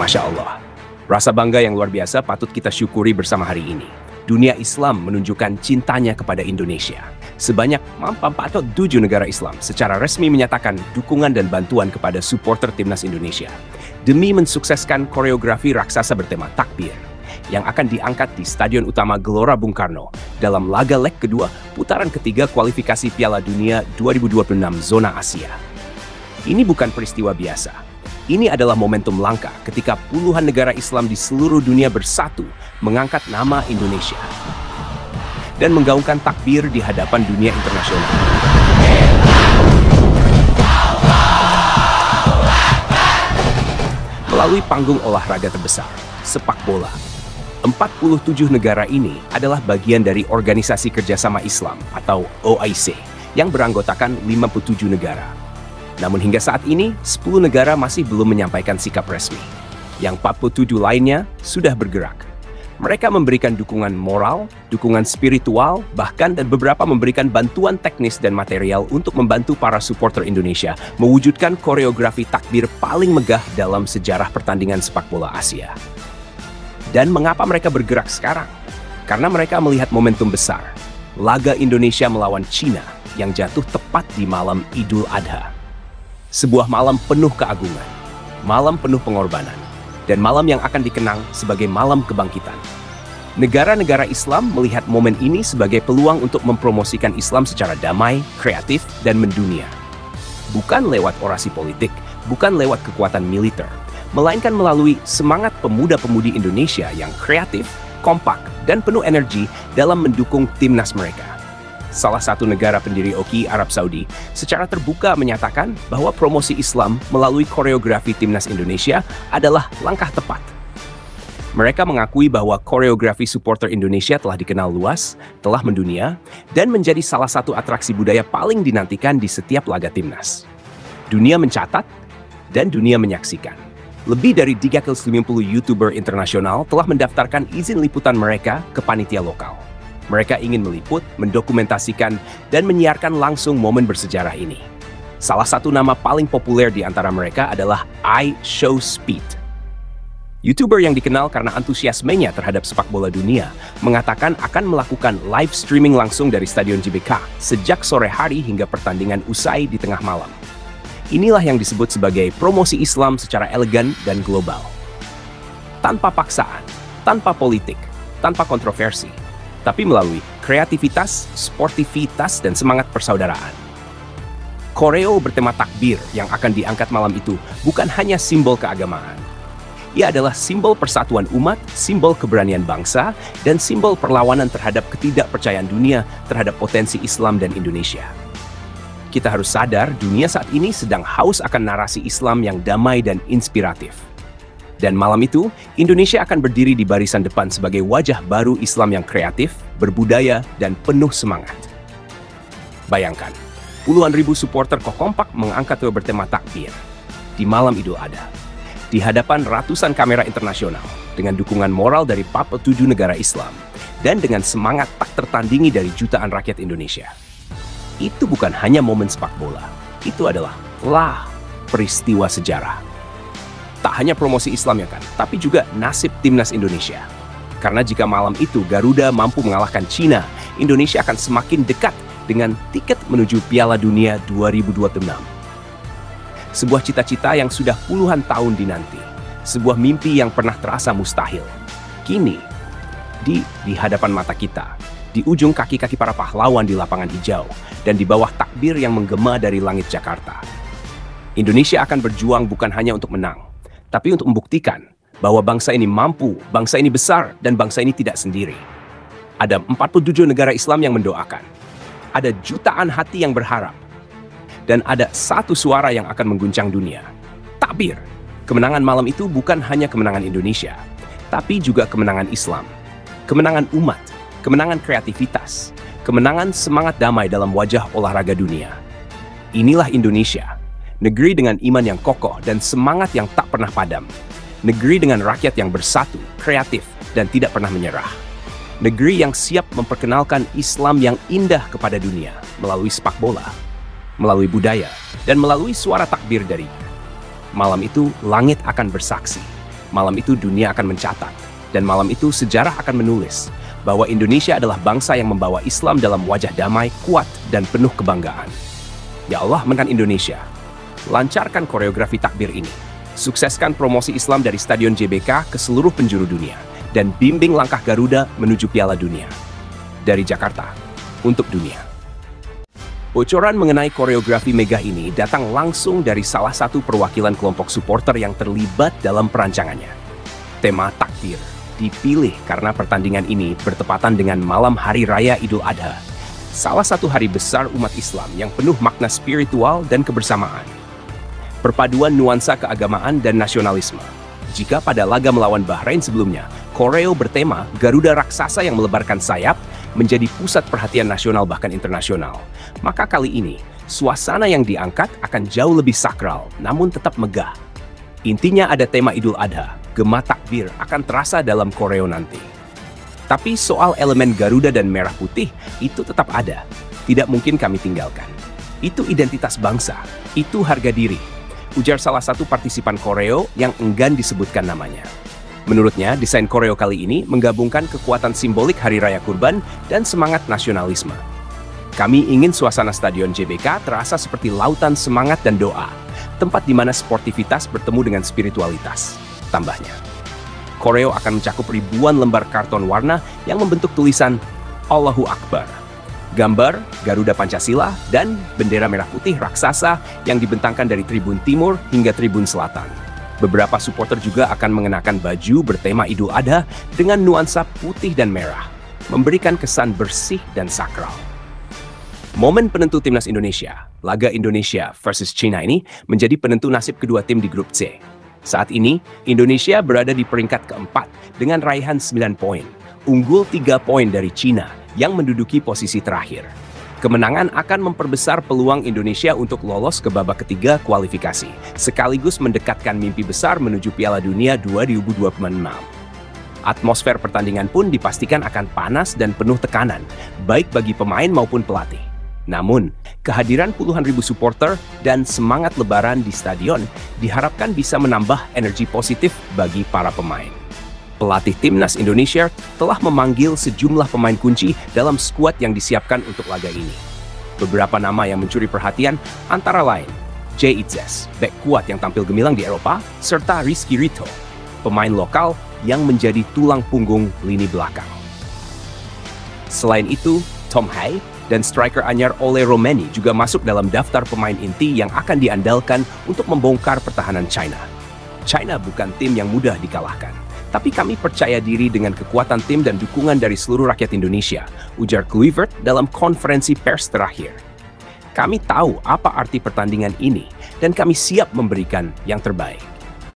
Masya Allah. Rasa bangga yang luar biasa patut kita syukuri bersama hari ini. Dunia Islam menunjukkan cintanya kepada Indonesia. Sebanyak 47 negara Islam secara resmi menyatakan dukungan dan bantuan kepada supporter timnas Indonesia demi mensukseskan koreografi raksasa bertema takbir yang akan diangkat di Stadion Utama Gelora Bung Karno dalam laga leg kedua putaran ketiga kualifikasi Piala Dunia 2026 zona Asia. Ini bukan peristiwa biasa. Ini adalah momentum langka ketika puluhan negara Islam di seluruh dunia bersatu mengangkat nama Indonesia dan menggaungkan takbir di hadapan dunia internasional. Melalui panggung olahraga terbesar, sepak bola. 47 negara ini adalah bagian dari Organisasi Kerjasama Islam atau OIC yang beranggotakan 57 negara. Namun hingga saat ini, 10 negara masih belum menyampaikan sikap resmi. Yang 47 lainnya sudah bergerak. Mereka memberikan dukungan moral, dukungan spiritual, bahkan dan beberapa memberikan bantuan teknis dan material untuk membantu para supporter Indonesia mewujudkan koreografi takbir paling megah dalam sejarah pertandingan sepak bola Asia. Dan mengapa mereka bergerak sekarang? Karena mereka melihat momentum besar. Laga Indonesia melawan Cina yang jatuh tepat di malam Idul Adha. Sebuah malam penuh keagungan, malam penuh pengorbanan, dan malam yang akan dikenang sebagai malam kebangkitan. Negara-negara Islam melihat momen ini sebagai peluang untuk mempromosikan Islam secara damai, kreatif, dan mendunia. Bukan lewat orasi politik, bukan lewat kekuatan militer, melainkan melalui semangat pemuda-pemudi Indonesia yang kreatif, kompak, dan penuh energi dalam mendukung timnas mereka. Salah satu negara pendiri OKI, Arab Saudi, secara terbuka menyatakan bahwa promosi Islam melalui koreografi timnas Indonesia adalah langkah tepat. Mereka mengakui bahwa koreografi supporter Indonesia telah dikenal luas, telah mendunia, dan menjadi salah satu atraksi budaya paling dinantikan di setiap laga timnas. Dunia mencatat, dan dunia menyaksikan. Lebih dari 350 YouTuber internasional telah mendaftarkan izin liputan mereka ke panitia lokal. Mereka ingin meliput, mendokumentasikan, dan menyiarkan langsung momen bersejarah ini. Salah satu nama paling populer di antara mereka adalah iShowSpeed. YouTuber yang dikenal karena antusiasmenya terhadap sepak bola dunia mengatakan akan melakukan live streaming langsung dari Stadion GBK sejak sore hari hingga pertandingan usai di tengah malam. Inilah yang disebut sebagai promosi Islam secara elegan dan global. Tanpa paksaan, tanpa politik, tanpa kontroversi, tapi melalui kreativitas, sportivitas, dan semangat persaudaraan. Koreo bertema takbir yang akan diangkat malam itu bukan hanya simbol keagamaan. Ia adalah simbol persatuan umat, simbol keberanian bangsa, dan simbol perlawanan terhadap ketidakpercayaan dunia terhadap potensi Islam dan Indonesia. Kita harus sadar dunia saat ini sedang haus akan narasi Islam yang damai dan inspiratif. Dan malam itu, Indonesia akan berdiri di barisan depan sebagai wajah baru Islam yang kreatif, berbudaya, dan penuh semangat. Bayangkan, puluhan ribu supporter kompak mengangkat trio bertema takbir di malam Idul Adha, di hadapan ratusan kamera internasional, dengan dukungan moral dari 47 negara Islam, dan dengan semangat tak tertandingi dari jutaan rakyat Indonesia. Itu bukan hanya momen sepak bola, itu adalah peristiwa sejarah. Tak hanya promosi Islam ya kan, tapi juga nasib timnas Indonesia. Karena jika malam itu Garuda mampu mengalahkan Cina, Indonesia akan semakin dekat dengan tiket menuju Piala Dunia 2026. Sebuah cita-cita yang sudah puluhan tahun dinanti. Sebuah mimpi yang pernah terasa mustahil. Kini, di hadapan mata kita, di ujung kaki-kaki para pahlawan di lapangan hijau, dan di bawah takbir yang menggema dari langit Jakarta. Indonesia akan berjuang bukan hanya untuk menang, tapi untuk membuktikan bahwa bangsa ini mampu, bangsa ini besar, dan bangsa ini tidak sendiri. Ada 47 negara Islam yang mendoakan. Ada jutaan hati yang berharap. Dan ada satu suara yang akan mengguncang dunia. Takbir. Kemenangan malam itu bukan hanya kemenangan Indonesia, tapi juga kemenangan Islam. Kemenangan umat, kemenangan kreativitas, kemenangan semangat damai dalam wajah olahraga dunia. Inilah Indonesia. Negeri dengan iman yang kokoh dan semangat yang tak pernah padam. Negeri dengan rakyat yang bersatu, kreatif, dan tidak pernah menyerah. Negeri yang siap memperkenalkan Islam yang indah kepada dunia melalui sepak bola, melalui budaya, dan melalui suara takbir darinya. Malam itu, langit akan bersaksi. malam itu dunia akan mencatat, dan malam itu sejarah akan menulis bahwa Indonesia adalah bangsa yang membawa Islam dalam wajah damai, kuat, dan penuh kebanggaan. Ya Allah, menang Indonesia. Lancarkan koreografi takbir ini. Sukseskan promosi Islam dari Stadion JBK ke seluruh penjuru dunia, dan bimbing langkah Garuda menuju Piala Dunia. Dari Jakarta, untuk dunia. Bocoran mengenai koreografi megah ini datang langsung dari salah satu perwakilan kelompok supporter yang terlibat dalam perancangannya. Tema takbir dipilih karena pertandingan ini bertepatan dengan malam Hari Raya Idul Adha, salah satu hari besar umat Islam yang penuh makna spiritual dan kebersamaan. Perpaduan nuansa keagamaan dan nasionalisme. Jika pada laga melawan Bahrain sebelumnya, koreo bertema Garuda raksasa yang melebarkan sayap menjadi pusat perhatian nasional bahkan internasional, maka kali ini suasana yang diangkat akan jauh lebih sakral namun tetap megah. Intinya ada tema Idul Adha, gema takbir akan terasa dalam koreo nanti. Tapi soal elemen Garuda dan merah putih itu tetap ada, tidak mungkin kami tinggalkan. Itu identitas bangsa, itu harga diri, ujar salah satu partisipan koreo yang enggan disebutkan namanya. Menurutnya, desain koreo kali ini menggabungkan kekuatan simbolik Hari Raya Kurban dan semangat nasionalisme. Kami ingin suasana Stadion JBK terasa seperti lautan semangat dan doa, tempat di mana sportivitas bertemu dengan spiritualitas, tambahnya. Koreo akan mencakup ribuan lembar karton warna yang membentuk tulisan Allahu Akbar, gambar Garuda Pancasila, dan bendera merah putih raksasa yang dibentangkan dari Tribun Timur hingga Tribun Selatan. Beberapa supporter juga akan mengenakan baju bertema Idul Adha dengan nuansa putih dan merah, memberikan kesan bersih dan sakral. Momen penentu timnas Indonesia, laga Indonesia versus China ini menjadi penentu nasib kedua tim di grup C. Saat ini, Indonesia berada di peringkat keempat dengan raihan 9 poin, unggul 3 poin dari China yang menduduki posisi terakhir. Kemenangan akan memperbesar peluang Indonesia untuk lolos ke babak ketiga kualifikasi, sekaligus mendekatkan mimpi besar menuju Piala Dunia 2026. Atmosfer pertandingan pun dipastikan akan panas dan penuh tekanan, baik bagi pemain maupun pelatih. Namun, kehadiran puluhan ribu supporter dan semangat lebaran di stadion diharapkan bisa menambah energi positif bagi para pemain. Pelatih timnas Indonesia telah memanggil sejumlah pemain kunci dalam skuad yang disiapkan untuk laga ini. Beberapa nama yang mencuri perhatian antara lain Jay Itzes, bek kuat yang tampil gemilang di Eropa, serta Rizky Ridho, pemain lokal yang menjadi tulang punggung lini belakang. Selain itu, Tom Hai dan striker anyar Ole Romeni juga masuk dalam daftar pemain inti yang akan diandalkan untuk membongkar pertahanan China. China bukan tim yang mudah dikalahkan. Tapi kami percaya diri dengan kekuatan tim dan dukungan dari seluruh rakyat Indonesia, ujar Kluivert dalam konferensi pers terakhir. Kami tahu apa arti pertandingan ini, dan kami siap memberikan yang terbaik.